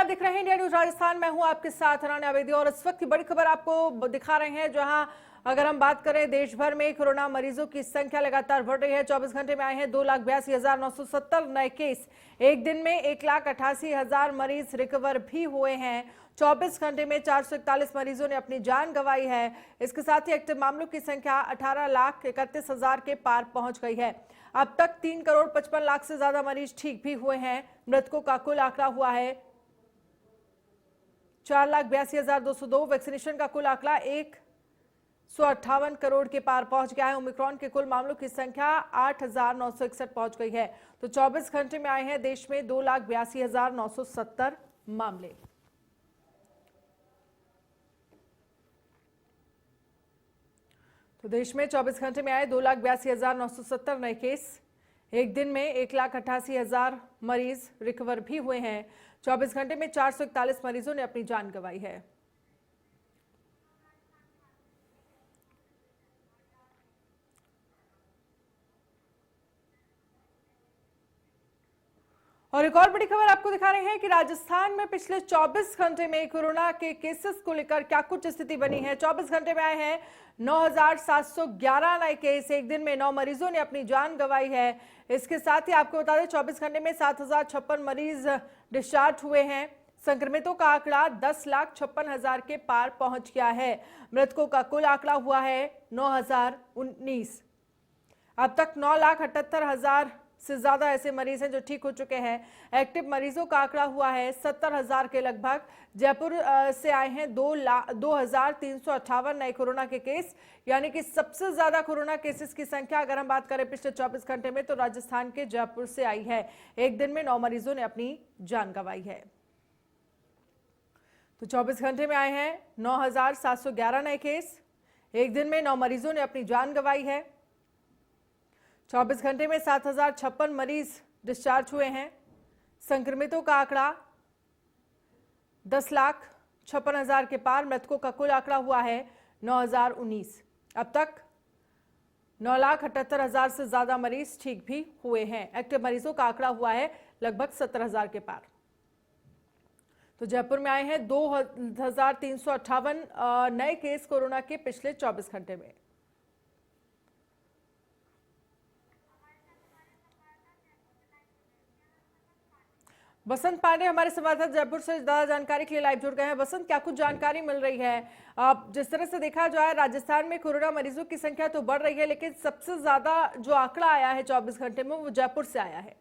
दिख रहे हैं इंडिया न्यूज राजस्थान। मैं हूं आपके साथ अनन्या बेदी और इस वक्त की बड़ी खबर आपको दिखा रहे हैं, जहां अगर हम बात करें देश भर में कोरोना मरीजों की संख्या लगातार बढ़ रही है। 24 घंटे में आए हैं 2,82,970 नए केस। एक दिन में 1,88,000 मरीज रिकवर भी हुए हैं। 24 घंटे में 441 मरीजों ने अपनी जान गंवाई है। इसके साथ ही एक्टिव मामलों की संख्या 18,31,000 के पार पहुंच गई है। अब तक 3,55,00,000 से ज्यादा मरीज ठीक भी हुए हैं। मृतकों का कुल आंकड़ा हुआ है 4,82,202। वैक्सीनेशन का कुल आंकड़ा 158 करोड़ के पार पहुंच गया है। ओमिक्रॉन के कुल मामलों की संख्या 8,961 पहुंच गई है। तो 24 घंटे में आए हैं देश में 2,82,970 मामले। तो देश में 24 घंटे में आए 2,82,970 नए केस। एक दिन में 1,88,000 मरीज रिकवर भी हुए हैं। 24 घंटे में 441 मरीजों ने अपनी जान गंवाई है। और एक और बड़ी खबर आपको दिखा रहे हैं कि राजस्थान में पिछले 24 घंटे में कोरोना के केसेस को लेकर क्या कुछ स्थिति बनी है। 24 घंटे में आए हैं 9,711 नए केस। एक दिन में 9 मरीजों ने अपनी जान गंवाई है। इसके साथ ही आपको बता दें 24 घंटे में 7,056 मरीज डिस्चार्ज हुए हैं। संक्रमितों का आंकड़ा 10,56,000 के पार पहुंच गया है। मृतकों का कुल आंकड़ा हुआ है 9,019। अब तक 9,78,000 से ज्यादा ऐसे मरीज हैं जो ठीक हो चुके हैं। एक्टिव मरीजों का आंकड़ा हुआ है 70,000 के लगभग। जयपुर से आए हैं 2,0358 नए कोरोना के केस, यानी कि सबसे ज्यादा कोरोना केसेस की संख्या अगर हम बात करें पिछले 24 घंटे में तो राजस्थान के जयपुर से आई है। एक दिन में 9 मरीजों ने अपनी जान गंवाई है। तो 24 घंटे में आए हैं 9,711 नए केस। एक दिन में 9 मरीजों ने अपनी जान गंवाई है। 24 घंटे में 7,056 मरीज डिस्चार्ज हुए हैं। संक्रमितों का आंकड़ा 10,56,000 के पार। मृतकों का कुल आंकड़ा हुआ है 9,019। अब तक 9,78,000 से ज्यादा मरीज ठीक भी हुए हैं। एक्टिव मरीजों का आंकड़ा हुआ है लगभग 70,000 के पार। तो जयपुर में आए हैं 2,358 नए केस कोरोना के पिछले 24 घंटे में। बसंत पांडे हमारे संवाददाता जयपुर से ज्यादा जानकारी के लिए लाइव जुड़ गए हैं। बसंत, क्या कुछ जानकारी मिल रही है? जिस तरह से देखा जाए राजस्थान में कोरोना मरीजों की संख्या तो बढ़ रही है, लेकिन सबसे ज्यादा जो आंकड़ा आया है 24 घंटे में वो जयपुर से आया है।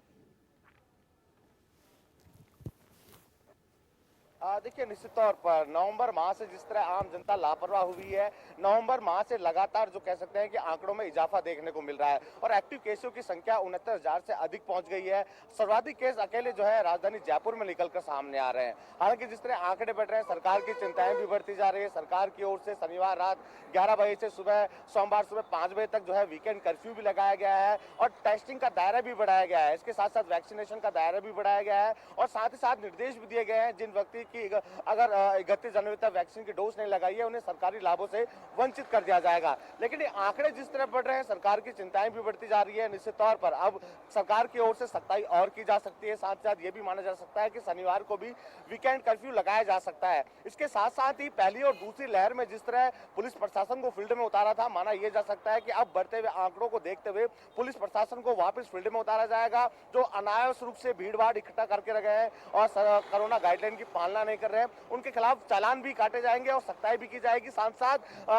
देखिए, निश्चित तौर पर नवंबर माह से जिस तरह आम जनता लापरवाह हुई है, नवंबर माह से लगातार जो कह सकते हैं कि आंकड़ों में इजाफा देखने को मिल रहा है और एक्टिव केसों की संख्या 69,000 से अधिक पहुंच गई है। सर्वाधिक केस अकेले जो है राजधानी जयपुर में निकलकर सामने आ रहे हैं। हालांकि जिस तरह आंकड़े बढ़ रहे हैं, सरकार की चिंताएं भी बढ़ती जा रही है। सरकार की ओर से शनिवार रात 11 बजे से सोमवार सुबह 5 बजे तक जो है वीकेंड कर्फ्यू भी लगाया गया है और टेस्टिंग का दायरा भी बढ़ाया गया है। इसके साथ साथ वैक्सीनेशन का दायरा भी बढ़ाया गया है और साथ ही साथ निर्देश भी दिए गए हैं जिन व्यक्ति की अगर 31 जनवरी तक वैक्सीन की डोज नहीं लगाई है उन्हें सरकारी लाभों से वंचित कर दिया जाएगा। लेकिन ये आंकड़े जिस तरह बढ़ रहे हैं, सरकार की चिंताएं भी बढ़ती जा रही है। निश्चित तौर पर अब सरकार की ओर से सख्ताई और की जा सकती है। साथ साथ ये भी माना जा सकता है कि शनिवार को भी वीकेंड कर्फ्यू लगाया जा सकता है। इसके साथ साथ ही पहली और दूसरी लहर में जिस तरह पुलिस प्रशासन को फील्ड में उतारा था, माना यह जा सकता है कि अब बढ़ते हुए आंकड़ों को देखते हुए पुलिस प्रशासन को वापस फील्ड में उतारा जाएगा। जो अनावश्यक रूप से भीड़ भाड़ इकट्ठा करके रह गए हैं और कोरोना गाइडलाइन की पालना नहीं कर रहे हैं, उनके खिलाफ चालान भी काटे जाएंगे और सख्ताई भी की जाएगी। साथ साथ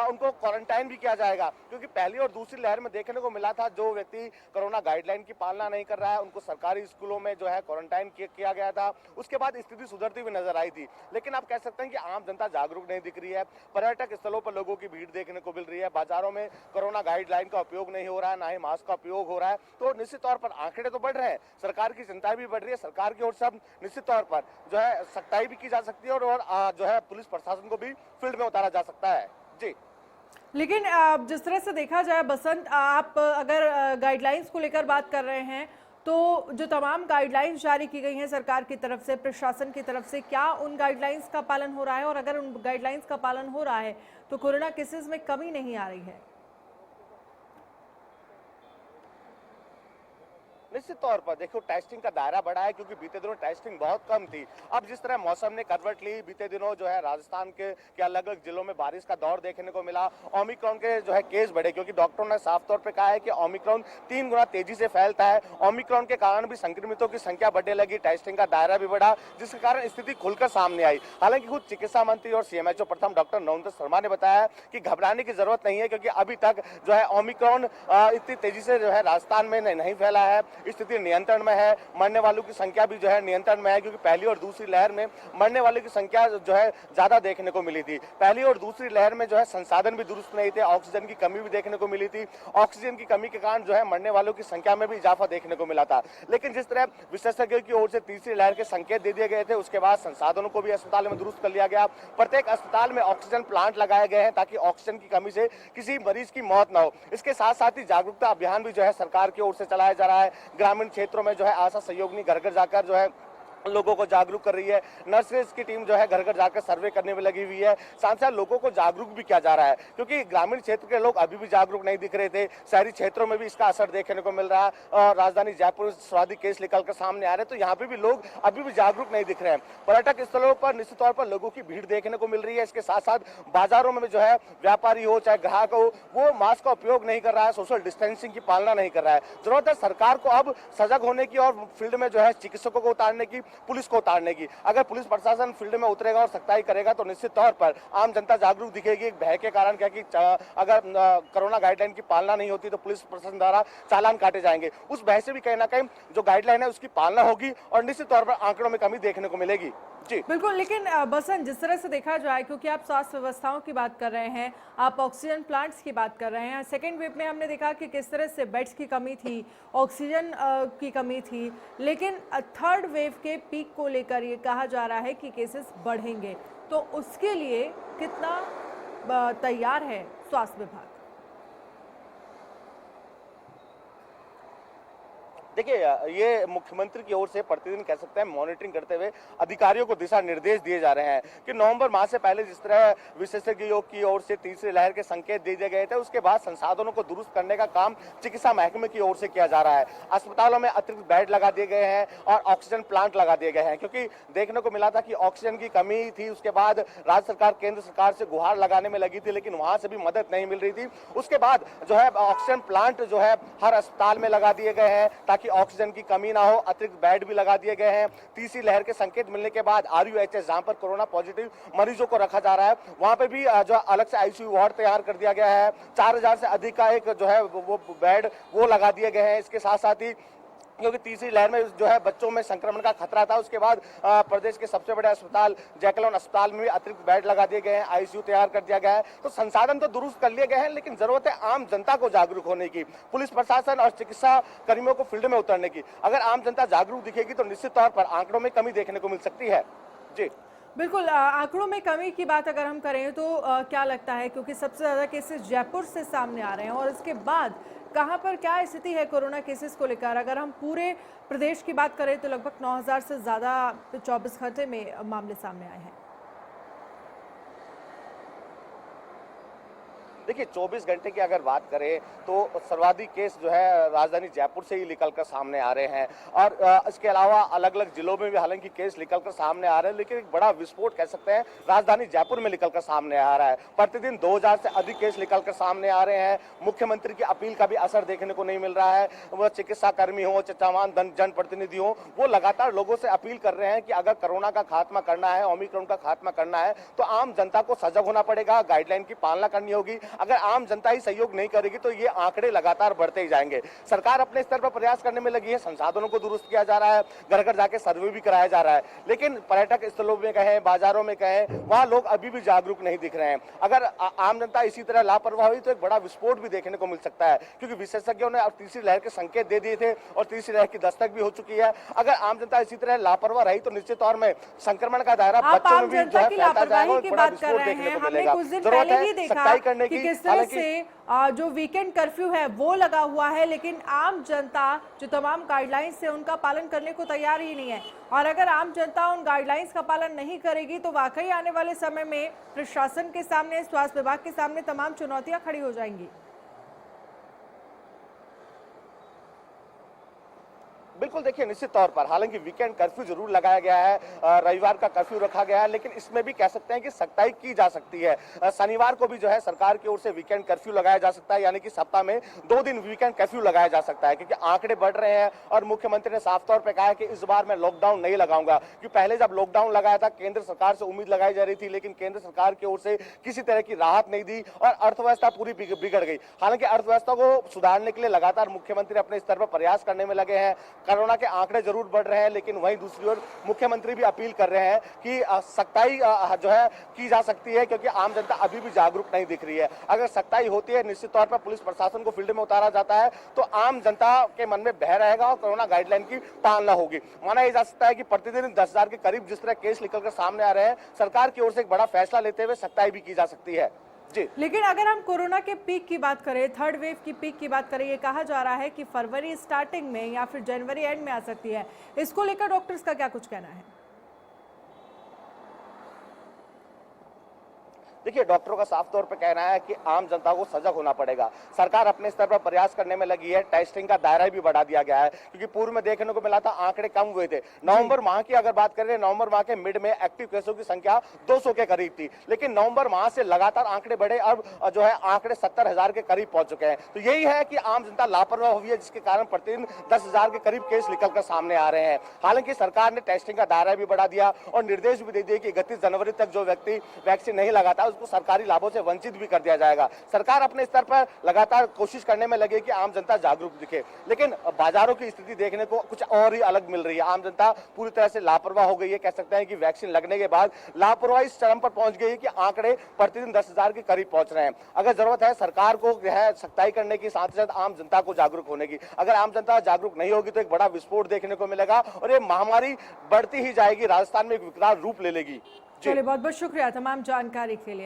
उनको क्वारंटाइन भी किया जाएगा, क्योंकि पहली और दूसरी लहर में देखने को मिला था जो व्यक्ति कोरोना गाइडलाइन की पालना नहीं कर रहा है उनको सरकारी स्कूलों में जो है क्वारंटाइन किया गया था। उसके बाद स्थिति सुधरती हुई नजर आई थी। लेकिन आप कह सकते हैं कि आम जनता जागरूक नहीं दिख रही है। पर्यटक स्थलों पर लोगों की भीड़ देखने को मिल रही है। बाजारों में कोरोना गाइडलाइन का उपयोग नहीं हो रहा है, ना ही मास्क का उपयोग हो रहा है। तो निश्चित तौर पर आंकड़े तो बढ़ रहे हैं, सरकार की चिंताएं भी बढ़ रही है। सरकार की ओर से निश्चित तौर पर जो है सख्ताई भी की जा सकती है और जो है पुलिस प्रशासन को भी फील्ड में उतारा जा सकता है। जी, लेकिन जिस तरह से देखा जाए बसंत, आप अगर गाइडलाइंस को लेकर बात कर रहे हैं तो जो तमाम गाइडलाइंस जारी की गई हैं सरकार की तरफ से, प्रशासन की तरफ से, क्या उन गाइडलाइंस का पालन हो रहा है? और अगर उन गाइडलाइंस का पालन हो रहा है तो कोरोना केसेस में कमी नहीं आ रही है? निश्चित तौर पर देखो टेस्टिंग का दायरा बढ़ा है, क्योंकि बीते दिनों टेस्टिंग बहुत कम थी। अब जिस तरह मौसम ने करवट ली, बीते दिनों जो है राजस्थान के अलग अलग जिलों में बारिश का दौर देखने को मिला, ओमिक्रॉन के जो है केस बढ़े, क्योंकि डॉक्टरों ने साफ तौर पर कहा है कि ओमिक्रॉन 3 गुना तेजी से फैलता है। ओमिक्रॉन के कारण भी संक्रमितों की संख्या बढ़ने लगी, टेस्टिंग का दायरा भी बढ़ा, जिसके कारण स्थिति खुलकर सामने आई। हालांकि खुद चिकित्सा मंत्री और सीएमएचओ प्रथम डॉक्टर नरेंद्र शर्मा ने बताया कि घबराने की जरूरत नहीं है, क्योंकि अभी तक जो है ओमिक्रॉन इतनी तेजी से जो है राजस्थान में नहीं फैला है, स्थिति नियंत्रण में है। मरने वालों की संख्या भी जो है नियंत्रण में है, क्योंकि पहली और दूसरी लहर में मरने वालों की संख्या जो है ज्यादा देखने को मिली थी। पहली और दूसरी लहर में जो है संसाधन भी दुरुस्त नहीं थे, ऑक्सीजन की कमी भी देखने को मिली थी। ऑक्सीजन की कमी के कारण जो है मरने वालों की संख्या में भी इजाफा देखने को मिला था। लेकिन जिस तरह विशेषज्ञों की ओर से तीसरी लहर के संकेत दे दिए गए थे, उसके बाद संसाधनों को भी अस्पताल में दुरुस्त कर लिया गया। प्रत्येक अस्पताल में ऑक्सीजन प्लांट लगाए गए हैं, ताकि ऑक्सीजन की कमी से किसी मरीज की मौत न हो। इसके साथ साथ ही जागरूकता अभियान भी जो है सरकार की ओर से चलाया जा रहा है। ग्रामीण क्षेत्रों में जो है आशा सहयोगिनी घर घर जाकर जो है लोगों को जागरूक कर रही है। नर्सेज की टीम जो है घर घर जाकर सर्वे करने में लगी हुई है। साथ साथ लोगों को जागरूक भी किया जा रहा है, क्योंकि ग्रामीण क्षेत्र के लोग अभी भी जागरूक नहीं दिख रहे थे। शहरी क्षेत्रों में भी इसका असर देखने को मिल रहा है, और राजधानी जयपुर सर्वाधिक केस निकलकर सामने आ रहे हैं, तो यहाँ पे भी लोग अभी भी जागरूक नहीं दिख रहे हैं। पर्यटक स्थलों पर निश्चित तौर पर लोगों की भीड़ देखने को मिल रही है। इसके साथ साथ बाजारों में जो है व्यापारी हो चाहे ग्राहक हो, वो मास्क का उपयोग नहीं कर रहा है, सोशल डिस्टेंसिंग की पालना नहीं कर रहा है। जरूरत है सरकार को अब सजग होने की, और फील्ड में जो है चिकित्सकों को उतारने की, पुलिस को उतारने की। अगर पुलिस प्रशासन फील्ड में उतरेगा और सख्ताई करेगा, तो निश्चित तौर पर आम जनता जागरूक दिखेगी। भय के कारण क्या कि अगर कोरोना गाइडलाइन की पालना नहीं होती तो पुलिस प्रशासन द्वारा चालान काटे जाएंगे। उस भय से भी कहीं ना कहीं जो गाइडलाइन है उसकी पालना होगी, और निश्चित तौर पर आंकड़ों में कमी देखने को मिलेगी। जी बिल्कुल, लेकिन बसंत, जिस तरह से देखा जाए, क्योंकि आप स्वास्थ्य व्यवस्थाओं की बात कर रहे हैं, आप ऑक्सीजन प्लांट्स की बात कर रहे हैं, सेकेंड वेव में हमने देखा कि किस तरह से बेड्स की कमी थी, ऑक्सीजन की कमी थी, लेकिन थर्ड वेव के पीक को लेकर ये कहा जा रहा है कि केसेस बढ़ेंगे, तो उसके लिए कितना तैयार है स्वास्थ्य विभाग? देखिए, ये मुख्यमंत्री की ओर से प्रतिदिन कह सकते हैं मॉनिटरिंग करते हुए अधिकारियों को दिशा निर्देश दिए जा रहे हैं कि नवंबर माह से पहले जिस तरह विशेषज्ञों की ओर से तीसरी लहर के संकेत दे दिए गए थे, उसके बाद संसाधनों को दुरुस्त करने का काम चिकित्सा महकमे की ओर से किया जा रहा है। अस्पतालों में अतिरिक्त बेड लगा दिए गए हैं और ऑक्सीजन प्लांट लगा दिए गए हैं, क्योंकि देखने को मिला था कि ऑक्सीजन की कमी थी। उसके बाद राज्य सरकार केंद्र सरकार से गुहार लगाने में लगी थी, लेकिन वहां से भी मदद नहीं मिल रही थी। उसके बाद जो है ऑक्सीजन प्लांट जो है हर अस्पताल में लगा दिए गए हैं, ताकि ऑक्सीजन की कमी ना हो। अतिरिक्त बेड भी लगा दिए गए हैं। तीसरी लहर के संकेत मिलने के बाद आरयूएचएस, जहां पर कोरोना पॉजिटिव मरीजों को रखा जा रहा है, वहां पे भी जो अलग से आईसीयू वार्ड तैयार कर दिया गया है। 4000 से अधिक का एक जो है वो बेड वो लगा दिए गए हैं। इसके साथ साथ ही क्योंकि तीसरी लहर में जो है बच्चों में संक्रमण का खतरा था, उसके बाद प्रदेश के सबसे बड़े अस्पताल जैकलोन अस्पताल में भी अतिरिक्त बेड लगा दिए गए हैं, आईसीयू तैयार कर दिया गया है। तो संसाधन तो दुरुस्त कर लिए गए हैं, लेकिन जरूरत है आम जनता को जागरूक होने की, पुलिस प्रशासन और चिकित्सा कर्मियों को फील्ड में उतरने की। अगर आम जनता जागरूक दिखेगी तो निश्चित तौर पर आंकड़ों में कमी देखने को मिल सकती है। जी बिल्कुल, आंकड़ों में कमी की बात अगर हम करें तो क्या लगता है, क्योंकि सबसे ज़्यादा केसेस जयपुर से सामने आ रहे हैं, और इसके बाद कहां पर क्या स्थिति है कोरोना केसेस को लेकर? अगर हम पूरे प्रदेश की बात करें तो लगभग 9000 से ज़्यादा 24 घंटे में मामले सामने आए हैं। देखिए, 24 घंटे की अगर बात करें तो सर्वाधिक केस जो है राजधानी जयपुर से ही निकलकर सामने आ रहे हैं, और इसके अलावा अलग अलग जिलों में भी हालांकि केस निकलकर सामने आ रहे हैं, लेकिन एक बड़ा विस्फोट कह सकते हैं राजधानी जयपुर में निकलकर सामने आ रहा है। प्रतिदिन 2000 से अधिक केस निकलकर सामने आ रहे हैं। मुख्यमंत्री की अपील का भी असर देखने को नहीं मिल रहा है। वो चिकित्सा कर्मी हो, तमाम जनप्रतिनिधि हो, वो लगातार लोगों से अपील कर रहे हैं कि अगर कोरोना का खात्मा करना है, ओमिक्रॉन का खात्मा करना है, तो आम जनता को सजग होना पड़ेगा, गाइडलाइन की पालना करनी होगी। अगर आम जनता ही सहयोग नहीं करेगी तो ये आंकड़े लगातार बढ़ते ही जाएंगे। सरकार अपने स्तर पर प्रयास करने में लगी है, संसाधनों को दुरुस्त किया जा रहा है, घर घर जाके सर्वे भी कराया जा रहा है, लेकिन पर्यटक स्थलों में कहें, बाजारों में कहें, वहां लोग अभी भी जागरूक नहीं दिख रहे हैं। अगर आम जनता इसी तरह लापरवाह हुई तो एक बड़ा विस्फोट भी देखने को मिल सकता है, क्योंकि विशेषज्ञों ने अब तीसरी लहर के संकेत दे दिए थे और तीसरी लहर की दस्तक भी हो चुकी है। अगर आम जनता इसी तरह लापरवाह रही तो निश्चित तौर में संक्रमण का दायरा बच्चों में भी जो है फैलता जाएगा और बड़ा विस्फोट देखने को मिलेगा। जरूरत है सख्ताई करने की। से जो वीकेंड कर्फ्यू है वो लगा हुआ है, लेकिन आम जनता जो तमाम गाइडलाइंस है उनका पालन करने को तैयार ही नहीं है, और अगर आम जनता उन गाइडलाइंस का पालन नहीं करेगी तो वाकई आने वाले समय में प्रशासन के सामने, स्वास्थ्य विभाग के सामने तमाम चुनौतियां खड़ी हो जाएंगी। बिल्कुल देखिए, निश्चित तौर पर हालांकि वीकेंड कर्फ्यू जरूर लगाया गया है, रविवार का कर्फ्यू रखा गया है, लेकिन इसमें भी कह सकते हैं कि सख्ताई की जा सकती है। शनिवार को भी जो है सरकार की ओर से वीकेंड कर्फ्यू लगाया जा सकता है, यानी कि सप्ताह में 2 दिन वीकेंड कर्फ्यू लगाया जा सकता है, क्योंकि आंकड़े बढ़ रहे हैं और मुख्यमंत्री ने साफ तौर पर कहा है कि इस बार मैं लॉकडाउन नहीं लगाऊंगा। क्योंकि पहले जब लॉकडाउन लगाया था केंद्र सरकार से उम्मीद लगाई जा रही थी, लेकिन केंद्र सरकार की ओर से किसी तरह की राहत नहीं दी और अर्थव्यवस्था पूरी बिगड़ गई। हालांकि अर्थव्यवस्था को सुधारने के लिए लगातार मुख्यमंत्री अपने स्तर पर प्रयास करने में लगे हैं। कोरोना के आंकड़े जरूर बढ़ रहे हैं, लेकिन वहीं दूसरी ओर मुख्यमंत्री भी अपील कर रहे हैं कि सख्ताई जो है की जा सकती है, क्योंकि आम जनता अभी भी जागरूक नहीं दिख रही है। अगर सख्ताई होती है, निश्चित तौर पर पुलिस प्रशासन को फील्ड में उतारा जाता है, तो आम जनता के मन में भय रहेगा और कोरोना गाइडलाइन की पालना होगी। माना यह जा सकता है कि प्रतिदिन 10,000 के करीब जिस तरह केस निकलकर सामने आ रहे हैं, सरकार की ओर से एक बड़ा फैसला लेते हुए सख्ताई भी की जा सकती है। जी। लेकिन अगर हम कोरोना के पीक की बात करें, थर्ड वेव की पीक की बात करें, ये कहा जा रहा है कि फरवरी स्टार्टिंग में या फिर जनवरी एंड में आ सकती है। इसको लेकर डॉक्टर्स का क्या कुछ कहना है? देखिए, डॉक्टरों का साफ तौर पर कहना है कि आम जनता को सजग होना पड़ेगा। सरकार अपने स्तर पर प्रयास करने में लगी है, टेस्टिंग का दायरा भी बढ़ा दिया गया है, क्योंकि पूर्व में देखने को मिला था आंकड़े कम हुए थे। नवंबर माह की अगर बात करें, नवंबर माह के मिड में एक्टिव केसों की संख्या 200 के करीब थी, लेकिन नवंबर माह से लगातार आंकड़े बढ़े, अब जो है आंकड़े 70,000 के करीब पहुंच चुके हैं। तो यही है कि आम जनता लापरवाह हुई है, जिसके कारण प्रतिदिन 10,000 के करीब केस निकलकर सामने आ रहे हैं। हालांकि सरकार ने टेस्टिंग का दायरा भी बढ़ा दिया और निर्देश भी दे दिए कि 31 जनवरी तक जो व्यक्ति वैक्सीन नहीं लगाता उसको सरकारी लाभों से वंचित भी कर दिया जाएगा। सरकार अपने स्तर पर लगातार कोशिश करने में लगे कि आम जनता जागरूक दिखे, लेकिन बाजारों की स्थिति देखने को कुछ और ही अलग मिल रही है। आम जनता पूरी तरह से लापरवाह हो गई है। कह सकते हैं कि वैक्सीन लगने के बाद लापरवाही इस चरम पर पहुंच गई है कि आंकड़े प्रतिदिन 10,000 के करीब पहुंच रहे हैं। अगर जरूरत है सरकार को सख्ताई करने की, साथ ही साथ आम जनता को जागरूक होने की। अगर आम जनता जागरूक नहीं होगी तो एक बड़ा विस्फोट देखने को मिलेगा और ये महामारी बढ़ती ही जाएगी, राजस्थान में एक विकराल रूप ले लेगी। चलिए, बहुत बहुत शुक्रिया तमाम जानकारी के लिए।